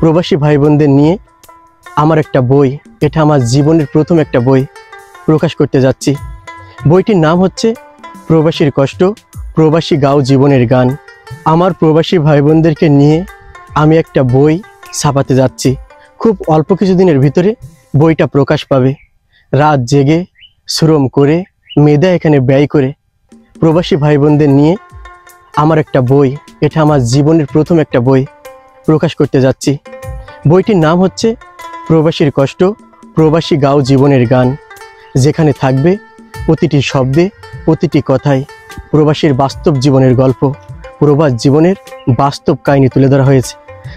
প্রবাসী ভাই বোনদের নিয়ে আমার একটা বই, এটা আমার জীবনের প্রথম একটা বই প্রকাশ করতে যাচ্ছি। বইটির নাম হচ্ছে প্রবাসীর কষ্ট, প্রবাসী গাও জীবনের গান। আমার প্রবাসী ভাই বোনদেরকে নিয়ে আমি একটা বই ছাপাতে যাচ্ছি। খুব অল্প কিছুদিনের ভিতরে বইটা প্রকাশ পাবে। রাত জেগে শ্রম করে মেধা এখানে ব্যয় করে প্রবাসী ভাই বোনদের নিয়ে আমার একটা বই, এটা আমার জীবনের প্রথম একটা বই প্রকাশ করতে যাচ্ছি। বইটির নাম হচ্ছে প্রবাসীর কষ্ট, প্রবাসী গাও জীবনের গান, যেখানে থাকবে প্রতিটি শব্দে, প্রতিটি কথায় প্রবাসীর বাস্তব জীবনের গল্প, প্রবাস জীবনের বাস্তব কাহিনী তুলে ধরা হয়েছে।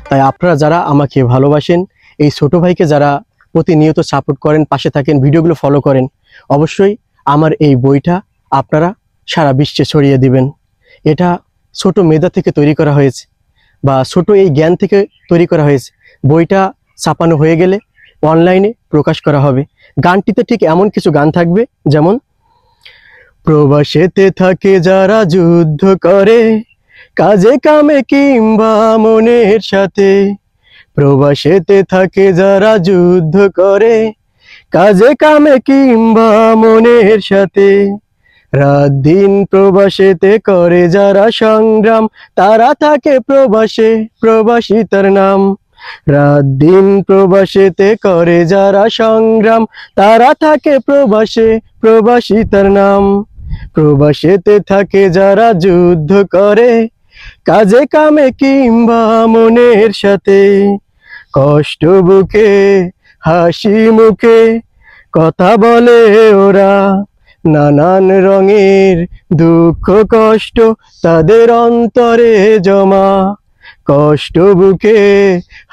তাই আপনারা যারা আমাকে ভালোবাসেন, এই ছোট ভাইকে যারা প্রতিনিয়ত সাপোর্ট করেন, পাশে থাকেন, ভিডিওগুলো ফলো করেন, অবশ্যই আমার এই বইটা আপনারা সারা বিশ্বে ছড়িয়ে দিবেন। এটা ছোট মেধা থেকে তৈরি করা হয়েছে, বা ছোট এই জ্ঞান থেকে তৈরি করা হয়েছে। বইটা ছাপানো হয়ে গেলে অনলাইনে প্রকাশ করা হবে। গানটিতে ঠিক এমন কিছু গান থাকবে, যেমন প্রবাসেতে থাকে যারা যুদ্ধ করে, কাজে কামে কিংবা মনের সাথে। প্রবাসেতে থাকে যারা যুদ্ধ করে, কাজে কামে কিংবা মনের সাথে। রাত দিন প্রবাসেতে করে যারা সংগ্রাম, তারা থাকে প্রবাসে, প্রবাসী তার নাম। রাত দিন প্রবাসেতে করে যারা সংগ্রাম, তারা থাকে প্রবাসে, প্রবাসী তার নাম। প্রবাসেতে থাকে যারা যুদ্ধ করে, কাজে কামে কিংবা মনের সাথে। কষ্ট বুকে হাসি মুখে কথা বলে ওরা, নানান রঙের দুঃখ কষ্ট তাদের অন্তরে জমা। কষ্ট বুকে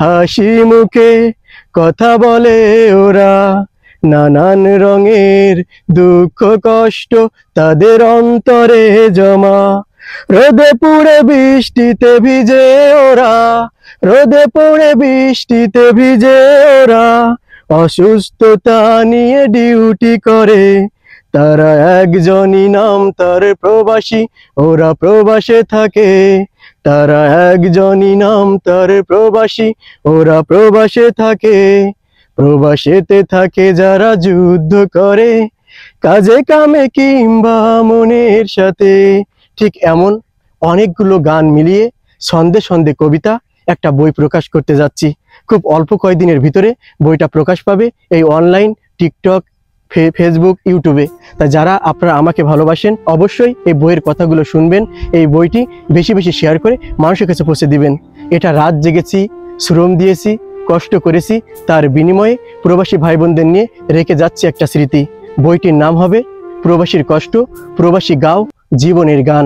হাসি মুখে কথা বলে ওরা, নানান রঙের দুঃখ কষ্ট তাদের অন্তরে জমা। রোদে পুড়ে বৃষ্টিতে ভিজে ওরা, রোদে পুড়ে বৃষ্টিতে ভিজে ওরা, অসুস্থতা নিয়ে ডিউটি করে। তারা একজনই নাম তার প্রবাসী, ওরা প্রবাসে থাকে। তারা একজনই নাম তার প্রবাসী, ওরা প্রবাসে থাকে। প্রবাসেতে থাকে যারা যুদ্ধ করে, কাজে কামে কিংবা মনের সাথে। ঠিক এমন অনেকগুলো গান মিলিয়ে ছন্দে ছন্দে কবিতা একটা বই প্রকাশ করতে যাচ্ছি। খুব অল্প কয়েকদিনের ভিতরে বইটা প্রকাশ পাবে এই অনলাইন, টিকটক, ফেসবুক, ইউটিউবে। তা যারা আপনারা আমাকে ভালোবাসেন, অবশ্যই এই বইয়ের কথাগুলো শুনবেন। এই বইটি বেশি বেশি শেয়ার করে মানুষের কাছে পৌঁছে দিবেন। এটা রাত জেগেছি, শ্রম দিয়েছি, কষ্ট করেছি, তার বিনিময়ে প্রবাসী ভাই বোনদের নিয়ে রেখে যাচ্ছি একটা স্মৃতি। বইটির নাম হবে প্রবাসীর কষ্ট, প্রবাসী গাও জীবনের গান।